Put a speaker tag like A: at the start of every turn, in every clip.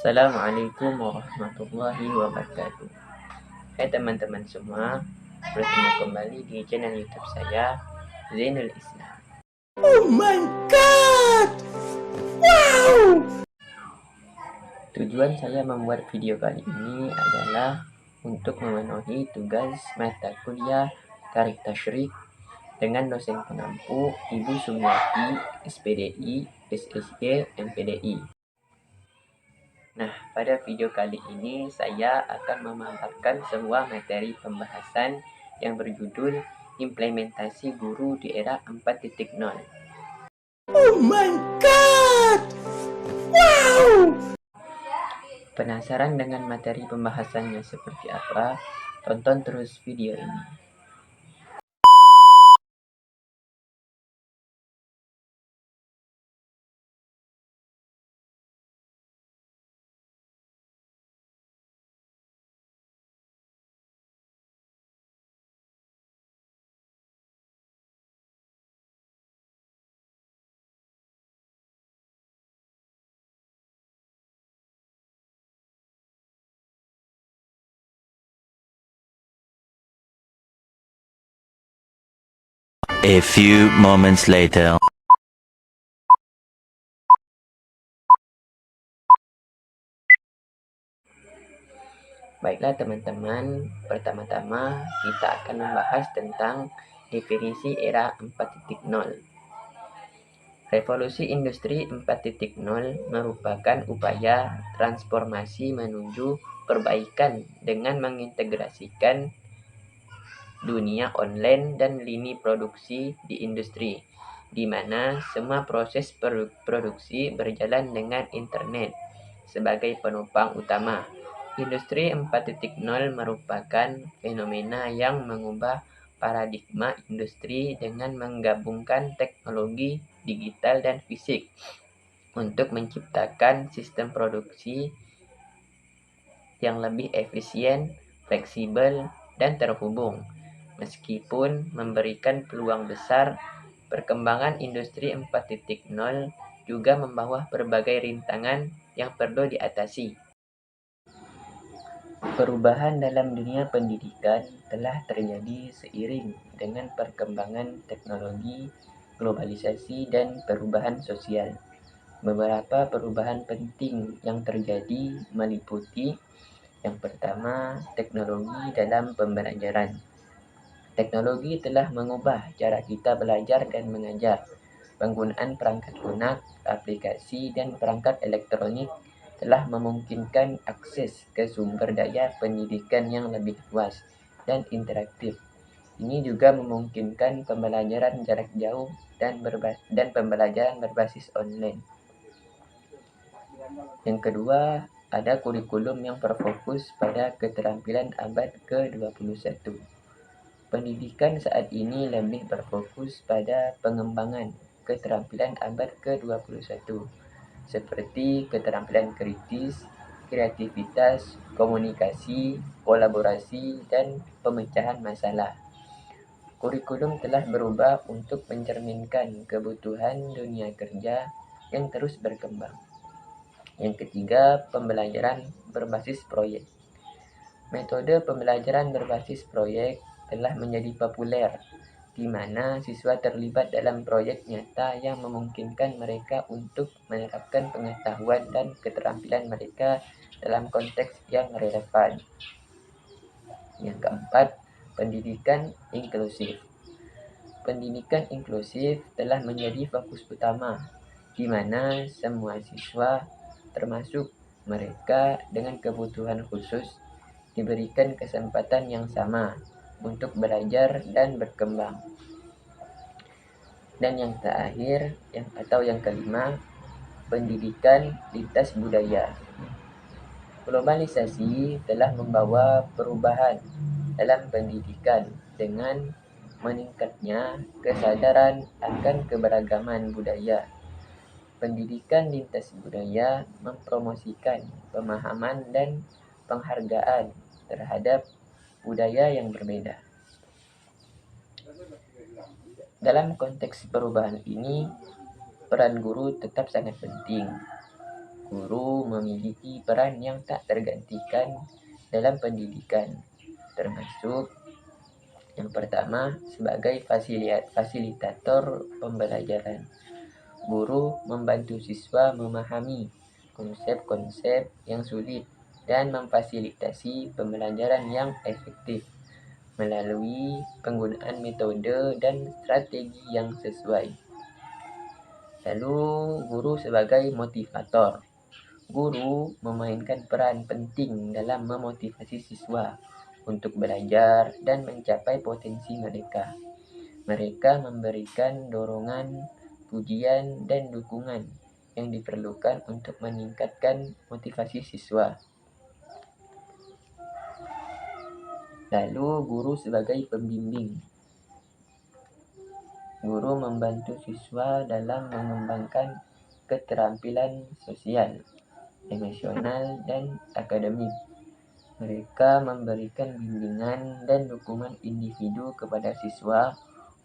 A: Assalamualaikum warahmatullahi wabarakatuh. Hai teman-teman semua, bertemu kembali di channel YouTube saya, Zainul Islam.
B: Oh my god! Wow!
A: Tujuan saya membuat video kali ini adalah untuk memenuhi tugas mata kuliah Tarikh Tasyrik dengan dosen pengampu Ibu Sumiati, SPDI, SSG, MPDI. Nah, pada video kali ini saya akan memaparkan sebuah materi pembahasan yang berjudul Implementasi Guru di Era 4.0.
B: Oh my god! Wow!
A: Penasaran dengan materi pembahasannya seperti apa? Tonton terus video ini.
C: A few moments later.
A: Baiklah teman-teman, pertama-tama kita akan membahas tentang definisi era 4.0. Revolusi Industri 4.0 merupakan upaya transformasi menuju perbaikan dengan mengintegrasikan dunia online dan lini produksi di industri, di mana semua proses produksi berjalan dengan internet sebagai penopang utama. Industri 4.0 merupakan fenomena yang mengubah paradigma industri dengan menggabungkan teknologi digital dan fisik untuk menciptakan sistem produksi yang lebih efisien, fleksibel, dan terhubung. Meskipun memberikan peluang besar, perkembangan industri 4.0 juga membawa berbagai rintangan yang perlu diatasi. Perubahan dalam dunia pendidikan telah terjadi seiring dengan perkembangan teknologi, globalisasi, dan perubahan sosial. Beberapa perubahan penting yang terjadi meliputi yang pertama, teknologi dalam pembelajaran. Teknologi telah mengubah cara kita belajar dan mengajar. Penggunaan perangkat lunak, aplikasi, dan perangkat elektronik telah memungkinkan akses ke sumber daya pendidikan yang lebih luas dan interaktif. Ini juga memungkinkan pembelajaran jarak jauh dan pembelajaran berbasis online. Yang kedua, ada kurikulum yang berfokus pada keterampilan abad ke-21. Pendidikan saat ini lebih berfokus pada pengembangan keterampilan abad ke-21, seperti keterampilan kritis, kreativitas, komunikasi, kolaborasi, dan pemecahan masalah. Kurikulum telah berubah untuk mencerminkan kebutuhan dunia kerja yang terus berkembang. Yang ketiga, pembelajaran berbasis proyek. Metode pembelajaran berbasis proyek telah menjadi populer, di mana siswa terlibat dalam proyek nyata yang memungkinkan mereka untuk menerapkan pengetahuan dan keterampilan mereka dalam konteks yang relevan. Yang keempat, pendidikan inklusif. Pendidikan inklusif telah menjadi fokus utama, di mana semua siswa, termasuk mereka dengan kebutuhan khusus, diberikan kesempatan yang sama untuk belajar dan berkembang. Dan yang terakhir, yang kelima, pendidikan lintas budaya. Globalisasi telah membawa perubahan dalam pendidikan dengan meningkatnya kesadaran akan keberagaman budaya. Pendidikan lintas budaya mempromosikan pemahaman dan penghargaan terhadap budaya yang berbeda. Dalam konteks perubahan ini, peran guru tetap sangat penting. Guru memiliki peran yang tak tergantikan dalam pendidikan, termasuk yang pertama sebagai fasilitator pembelajaran. Guru membantu siswa memahami konsep-konsep yang sulit dan memfasilitasi pembelajaran yang efektif melalui penggunaan metode dan strategi yang sesuai. Lalu, guru sebagai motivator. Guru memainkan peran penting dalam memotivasi siswa untuk belajar dan mencapai potensi mereka. Mereka memberikan dorongan, pujian, dan dukungan yang diperlukan untuk meningkatkan motivasi siswa. Lalu, guru sebagai pembimbing. Guru membantu siswa dalam mengembangkan keterampilan sosial, emosional, dan akademik. Mereka memberikan bimbingan dan dukungan individu kepada siswa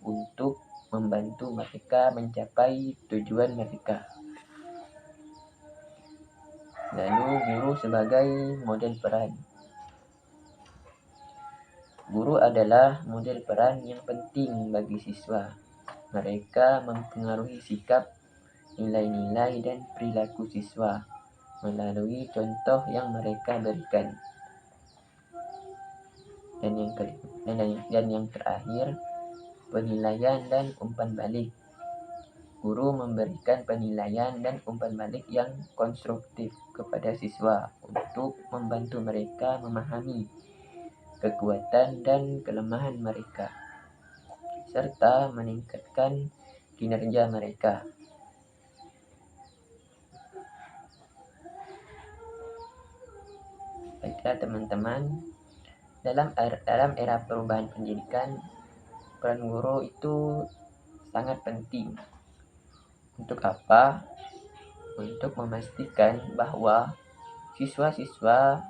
A: untuk membantu mereka mencapai tujuan mereka. Lalu, guru sebagai model peran. Guru adalah model peran yang penting bagi siswa. Mereka mempengaruhi sikap, nilai-nilai, dan perilaku siswa melalui contoh yang mereka berikan. Dan yang terakhir, penilaian dan umpan balik. Guru memberikan penilaian dan umpan balik yang konstruktif kepada siswa untuk membantu mereka memahami kekuatan dan kelemahan mereka, serta meningkatkan kinerja mereka. Baiklah teman-teman, dalam era perubahan pendidikan, peran guru itu sangat penting. Untuk apa? Untuk memastikan bahwa siswa-siswa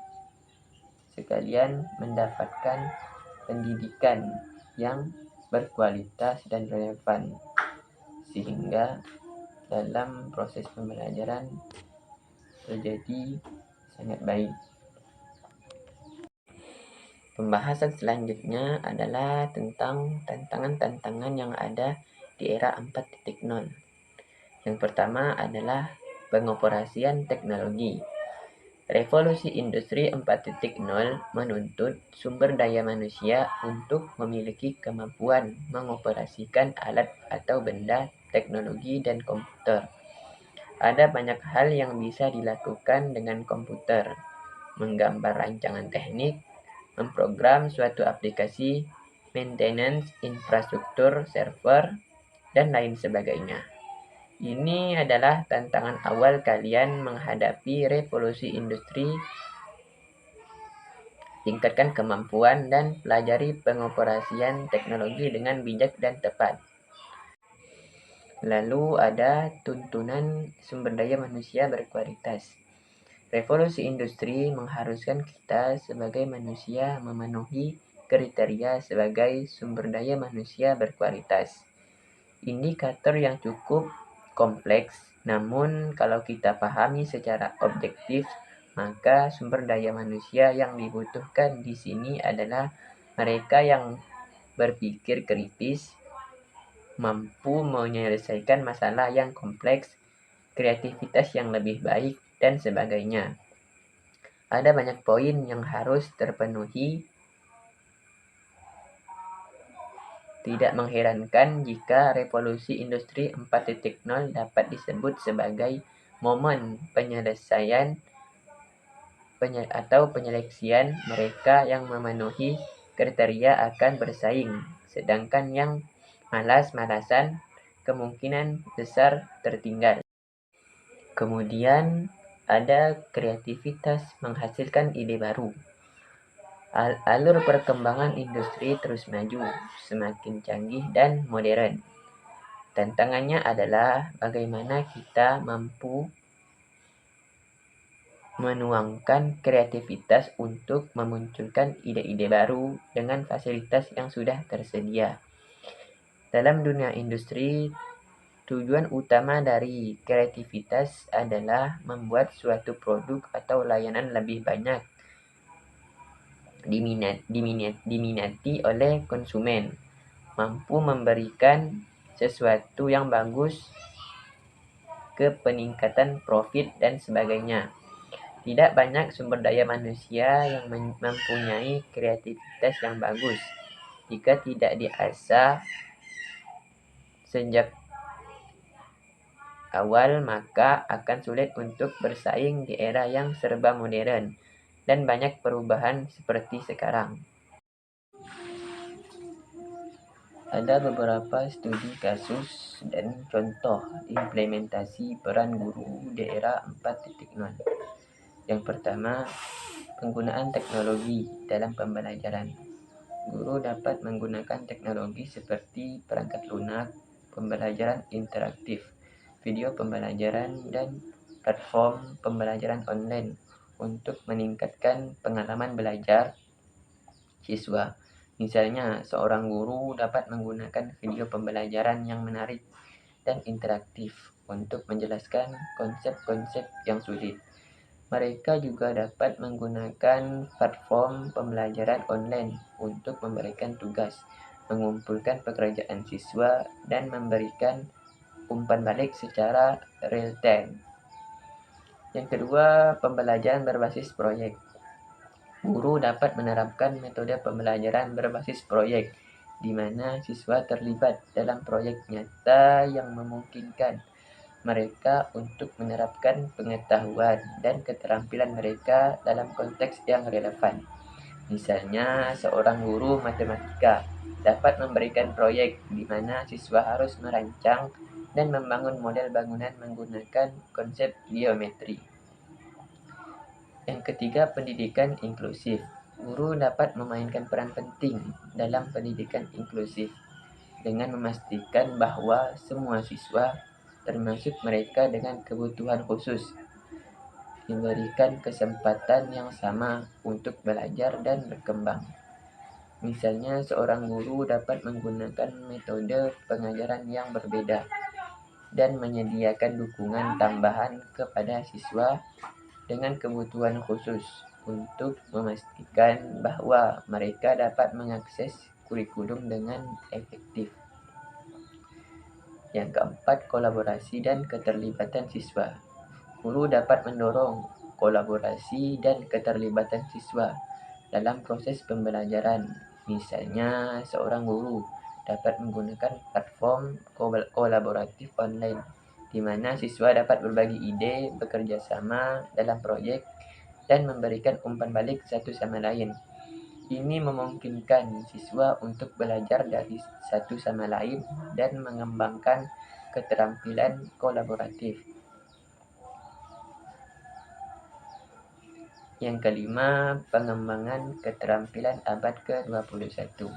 A: sekalian mendapatkan pendidikan yang berkualitas dan relevan, sehingga dalam proses pembelajaran terjadi sangat baik. Pembahasan selanjutnya adalah tentang tantangan-tantangan yang ada di era 4.0. Yang pertama adalah pengoperasian teknologi. Revolusi industri 4.0 menuntut sumber daya manusia untuk memiliki kemampuan mengoperasikan alat atau benda, teknologi, dan komputer. Ada banyak hal yang bisa dilakukan dengan komputer: menggambar rancangan teknik, memprogram suatu aplikasi, maintenance infrastruktur server, dan lain sebagainya. Ini adalah tantangan awal kalian menghadapi revolusi industri. Tingkatkan kemampuan dan pelajari pengoperasian teknologi dengan bijak dan tepat. Lalu ada tuntunan sumber daya manusia berkualitas. Revolusi industri mengharuskan kita sebagai manusia memenuhi kriteria sebagai sumber daya manusia berkualitas. Indikator yang cukup kompleks, namun kalau kita pahami secara objektif, maka sumber daya manusia yang dibutuhkan di sini adalah mereka yang berpikir kritis, mampu menyelesaikan masalah yang kompleks, kreativitas yang lebih baik, dan sebagainya. Ada banyak poin yang harus terpenuhi. Tidak mengherankan jika revolusi industri 4.0 dapat disebut sebagai momen penyelesaian atau penyeleksian. Mereka yang memenuhi kriteria akan bersaing, sedangkan yang malas-malasan kemungkinan besar tertinggal. Kemudian ada kreativitas menghasilkan ide baru. Alur perkembangan industri terus maju, semakin canggih dan modern. Tantangannya adalah bagaimana kita mampu menuangkan kreativitas untuk memunculkan ide-ide baru dengan fasilitas yang sudah tersedia. Dalam dunia industri Tujuan utama dari kreativitas adalah membuat suatu produk atau layanan lebih banyak diminati oleh konsumen, mampu memberikan sesuatu yang bagus ke peningkatan profit dan sebagainya. Tidak banyak sumber daya manusia yang mempunyai kreativitas yang bagus. Jika tidak diasah sejak awal, maka akan sulit untuk bersaing di era yang serba modern dan banyak perubahan seperti sekarang. Ada beberapa studi kasus dan contoh implementasi peran guru di era 4.0. Yang pertama, penggunaan teknologi dalam pembelajaran. Guru dapat menggunakan teknologi seperti perangkat lunak, pembelajaran interaktif, video pembelajaran, dan platform pembelajaran online untuk meningkatkan pengalaman belajar siswa. Misalnya, seorang guru dapat menggunakan video pembelajaran yang menarik dan interaktif untuk menjelaskan konsep-konsep yang sulit. Mereka juga dapat menggunakan platform pembelajaran online untuk memberikan tugas, mengumpulkan pekerjaan siswa, dan memberikan umpan balik secara real-time. Yang kedua, pembelajaran berbasis proyek. Guru dapat menerapkan metode pembelajaran berbasis proyek, di mana siswa terlibat dalam proyek nyata yang memungkinkan mereka untuk menerapkan pengetahuan dan keterampilan mereka dalam konteks yang relevan. Misalnya, seorang guru matematika dapat memberikan proyek di mana siswa harus merancang dan membangun model bangunan menggunakan konsep geometri. Yang ketiga, pendidikan inklusif. Guru dapat memainkan peran penting dalam pendidikan inklusif dengan memastikan bahwa semua siswa, termasuk mereka dengan kebutuhan khusus, diberikan kesempatan yang sama untuk belajar dan berkembang. Misalnya, seorang guru dapat menggunakan metode pengajaran yang berbeda dan menyediakan dukungan tambahan kepada siswa dengan kebutuhan khusus untuk memastikan bahwa mereka dapat mengakses kurikulum dengan efektif. Yang keempat, kolaborasi dan keterlibatan siswa. Guru dapat mendorong kolaborasi dan keterlibatan siswa dalam proses pembelajaran. Misalnya, seorang guru dapat menggunakan platform kolaboratif online, di mana siswa dapat berbagi ide, bekerja sama dalam proyek, dan memberikan umpan balik satu sama lain. Ini memungkinkan siswa untuk belajar dari satu sama lain dan mengembangkan keterampilan kolaboratif. Yang kelima, pengembangan keterampilan abad ke-21.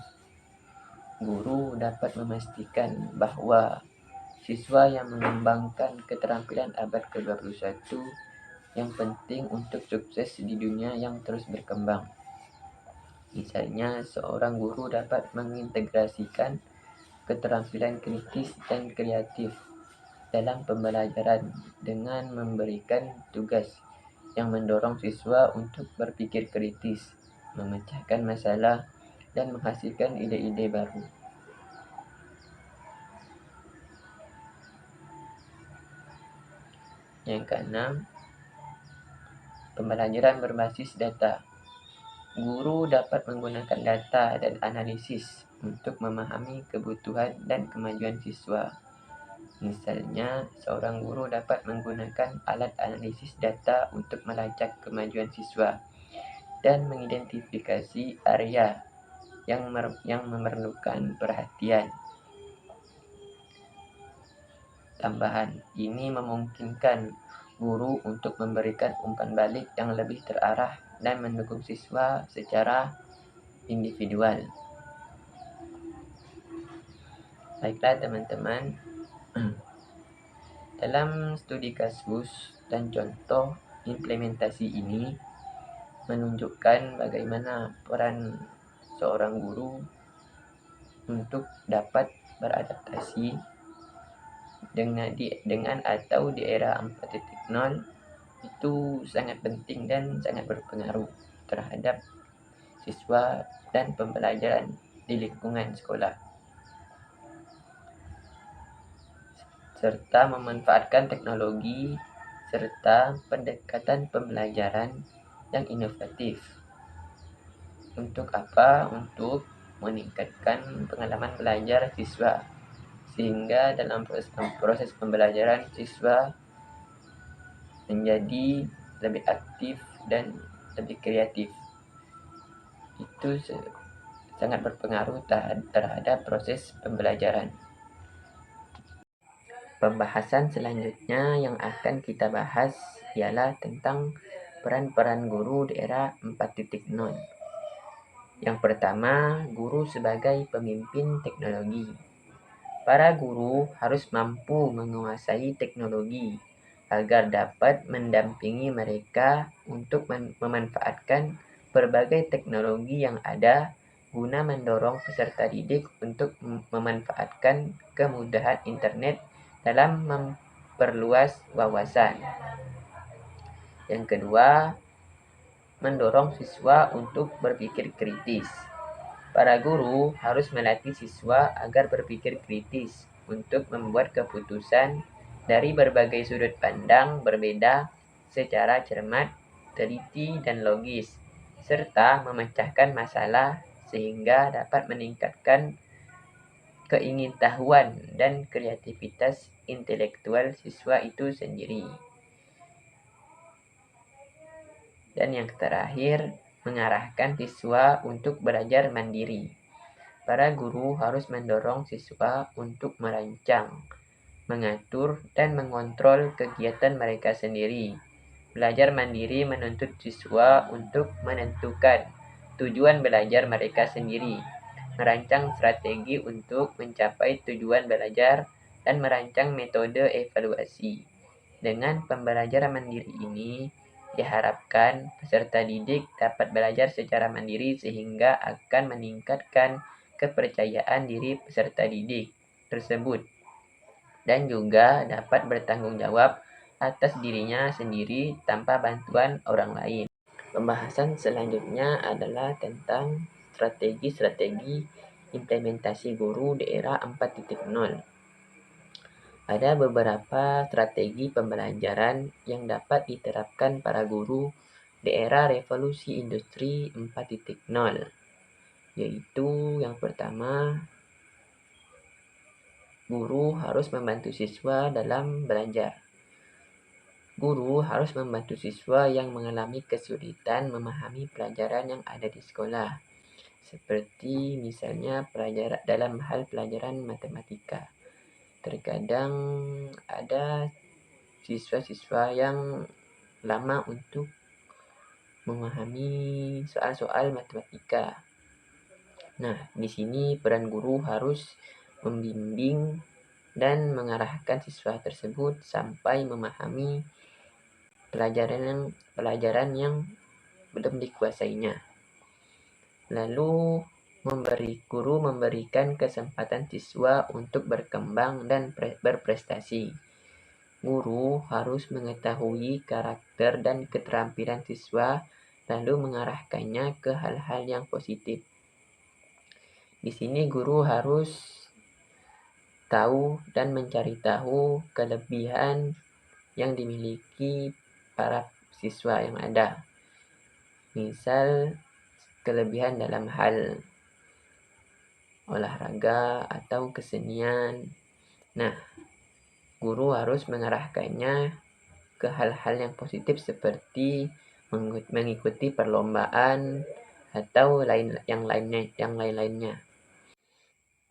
A: Guru dapat memastikan bahwa siswa yang mengembangkan keterampilan abad ke-21 yang penting untuk sukses di dunia yang terus berkembang. Misalnya, seorang guru dapat mengintegrasikan keterampilan kritis dan kreatif dalam pembelajaran dengan memberikan tugas yang mendorong siswa untuk berpikir kritis, memecahkan masalah, dan menghasilkan ide-ide baru. Yang keenam, pembelajaran berbasis data. Guru dapat menggunakan data dan analisis untuk memahami kebutuhan dan kemajuan siswa. Misalnya, seorang guru dapat menggunakan alat analisis data untuk melacak kemajuan siswa dan mengidentifikasi area yang memerlukan perhatian tambahan. Ini memungkinkan guru untuk memberikan umpan balik yang lebih terarah dan mendukung siswa secara individual. Baiklah teman-teman, dalam studi kasus dan contoh implementasi ini menunjukkan bagaimana peran seorang guru untuk dapat beradaptasi dengan atau di era 4.0 itu sangat penting dan sangat berpengaruh terhadap siswa dan pembelajaran di lingkungan sekolah, serta memanfaatkan teknologi serta pendekatan pembelajaran yang inovatif. Untuk apa? Untuk meningkatkan pengalaman belajar siswa, sehingga dalam proses pembelajaran siswa menjadi lebih aktif dan lebih kreatif. Itu sangat berpengaruh terhadap proses pembelajaran. Pembahasan selanjutnya yang akan kita bahas ialah tentang peran-peran guru di era 4.0. Yang pertama, guru sebagai pemimpin teknologi. Para guru harus mampu menguasai teknologi agar dapat mendampingi mereka untuk memanfaatkan berbagai teknologi yang ada guna mendorong peserta didik untuk memanfaatkan kemudahan internet dalam memperluas wawasan. Yang kedua, mendorong siswa untuk berpikir kritis. Para guru harus melatih siswa agar berpikir kritis untuk membuat keputusan dari berbagai sudut pandang berbeda secara cermat, teliti, dan logis, serta memecahkan masalah sehingga dapat meningkatkan keingintahuan dan kreativitas intelektual siswa itu sendiri. Dan yang terakhir, mengarahkan siswa untuk belajar mandiri. Para guru harus mendorong siswa untuk merancang, mengatur, dan mengontrol kegiatan mereka sendiri. Belajar mandiri menuntut siswa untuk menentukan tujuan belajar mereka sendiri, merancang strategi untuk mencapai tujuan belajar, dan merancang metode evaluasi. Dengan pembelajaran mandiri ini, diharapkan peserta didik dapat belajar secara mandiri sehingga akan meningkatkan kepercayaan diri peserta didik tersebut dan juga dapat bertanggung jawab atas dirinya sendiri tanpa bantuan orang lain. Pembahasan selanjutnya adalah tentang strategi-strategi implementasi guru di era 4.0. Ada beberapa strategi pembelajaran yang dapat diterapkan para guru di era revolusi industri 4.0, yaitu yang pertama, guru harus membantu siswa dalam belajar. Guru harus membantu siswa yang mengalami kesulitan memahami pelajaran yang ada di sekolah, seperti misalnya dalam hal pelajaran matematika. Terkadang ada siswa-siswa yang lama untuk memahami soal-soal matematika. Nah, di sini peran guru harus membimbing dan mengarahkan siswa tersebut sampai memahami pelajaran yang belum dikuasainya. Lalu guru memberikan kesempatan siswa untuk berkembang dan berprestasi. Guru harus mengetahui karakter dan keterampilan siswa lalu mengarahkannya ke hal-hal yang positif. Di sini guru harus tahu dan mencari tahu kelebihan yang dimiliki para siswa yang ada. Misal kelebihan dalam hal olahraga atau kesenian. Nah, guru harus mengarahkannya ke hal-hal yang positif seperti mengikuti perlombaan atau yang lain-lainnya.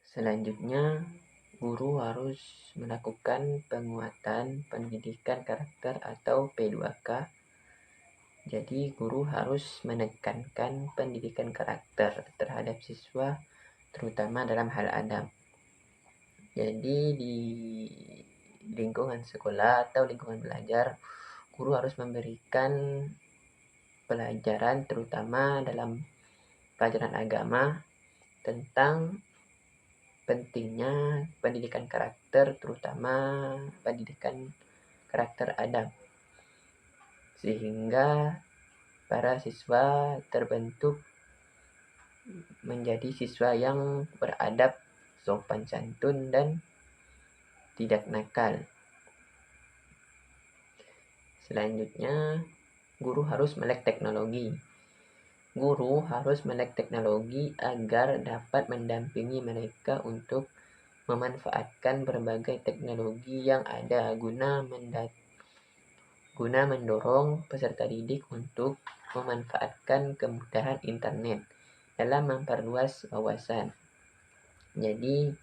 A: Selanjutnya, guru harus melakukan penguatan pendidikan karakter atau P2K. Jadi, guru harus menekankan pendidikan karakter terhadap siswa, terutama dalam hal adab. Jadi, di lingkungan sekolah atau lingkungan belajar, guru harus memberikan pelajaran, terutama dalam pelajaran agama, tentang pentingnya pendidikan karakter, terutama pendidikan karakter adab, sehingga para siswa terbentuk menjadi siswa yang beradab, sopan santun, dan tidak nakal. Selanjutnya, guru harus melek teknologi. Guru harus melek teknologi agar dapat mendampingi mereka untuk memanfaatkan berbagai teknologi yang ada guna mendorong peserta didik untuk memanfaatkan kemudahan internet dalam memperluas wawasan. Jadi,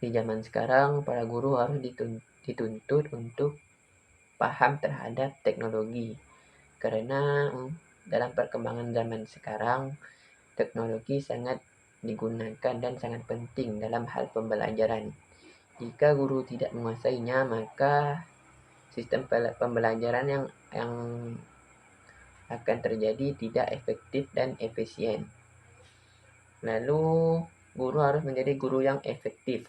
A: di zaman sekarang para guru harus dituntut untuk paham terhadap teknologi, karena dalam perkembangan zaman sekarang teknologi sangat digunakan dan sangat penting dalam hal pembelajaran. Jika guru tidak menguasainya, maka sistem pembelajaran yang akan terjadi tidak efektif dan efisien. Lalu, guru harus menjadi guru yang efektif.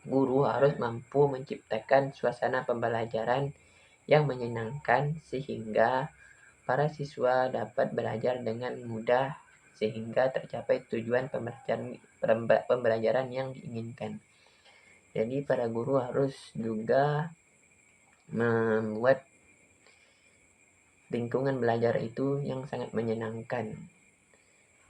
A: Guru harus mampu menciptakan suasana pembelajaran yang menyenangkan sehingga para siswa dapat belajar dengan mudah sehingga tercapai tujuan pembelajaran yang diinginkan. Jadi para guru harus juga membuat lingkungan belajar itu yang sangat menyenangkan.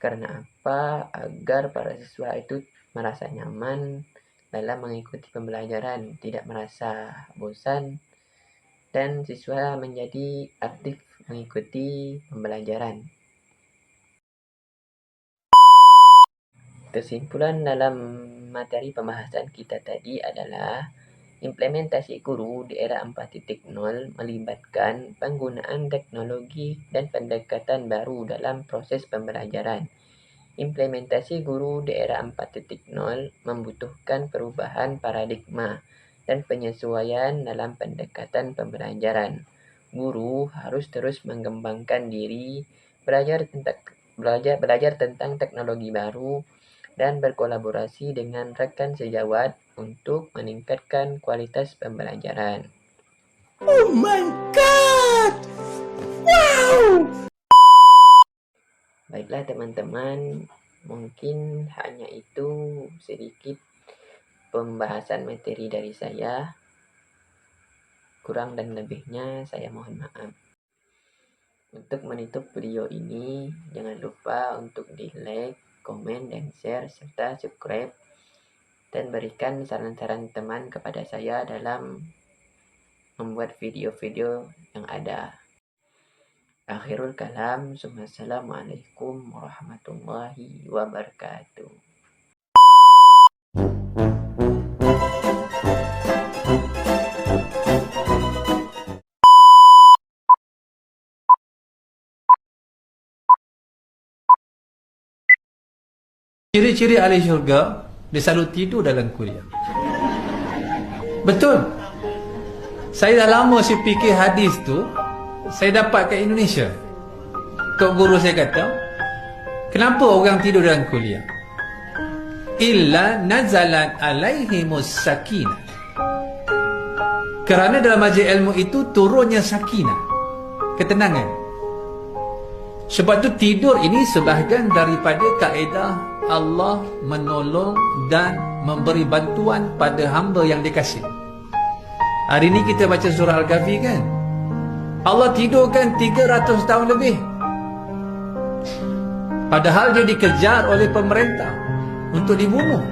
A: Karena apa? Agar para siswa itu merasa nyaman dalam mengikuti pembelajaran, tidak merasa bosan, dan siswa menjadi aktif mengikuti pembelajaran. Kesimpulan dalam materi pembahasan kita tadi adalah implementasi guru di era 4.0 melibatkan penggunaan teknologi dan pendekatan baru dalam proses pembelajaran. Implementasi guru di era 4.0 membutuhkan perubahan paradigma dan penyesuaian dalam pendekatan pembelajaran. Guru harus terus mengembangkan diri, belajar tentang teknologi baru, dan berkolaborasi dengan rekan sejawat untuk meningkatkan kualitas pembelajaran.
B: Oh my God! Wow!
A: Baiklah teman-teman, mungkin hanya itu sedikit pembahasan materi dari saya. Kurang dan lebihnya saya mohon maaf. Untuk menutup video ini, jangan lupa untuk di like, komen, dan share, serta subscribe, dan berikan saran-saran teman kepada saya dalam membuat video-video yang ada. Akhirul kalam, Assalamualaikum warahmatullahi wabarakatuh.
D: Ciri-ciri ahli syurga, dia selalu tidur dalam kuliah. Betul. Saya dah lama saya fikir hadis tu, saya dapat kat Indonesia. Tok guru saya kata, kenapa orang tidur dalam kuliah? Illa nazalan alaihimus sakinah. Kerana dalam majlis ilmu itu turunnya sakinah, ketenangan. Sebab tu tidur ini sebahagian daripada kaedah Allah menolong dan memberi bantuan pada hamba yang dikasih. Hari ini kita baca surah Al-Kahfi kan? Allah tidurkan 300 tahun lebih. Padahal dia dikejar oleh pemerintah untuk dibunuh.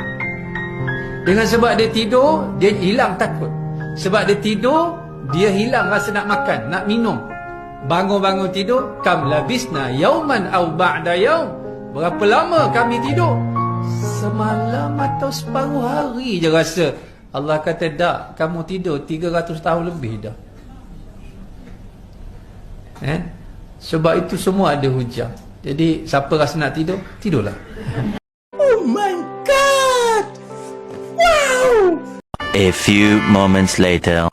D: Dengan sebab dia tidur, dia hilang takut. Sebab dia tidur, dia hilang rasa nak makan, nak minum. Bangun-bangun tidur, kam labisna yauman au ba'da yaum. Berapa lama kami tidur? Semalam atau separuh hari je rasa. Allah kata tak, kamu tidur 300 tahun lebih dah. Sebab itu semua ada hujah. Jadi siapa rasa nak tidur, tidurlah.
B: Oh my God! Wow!
C: A few moments later.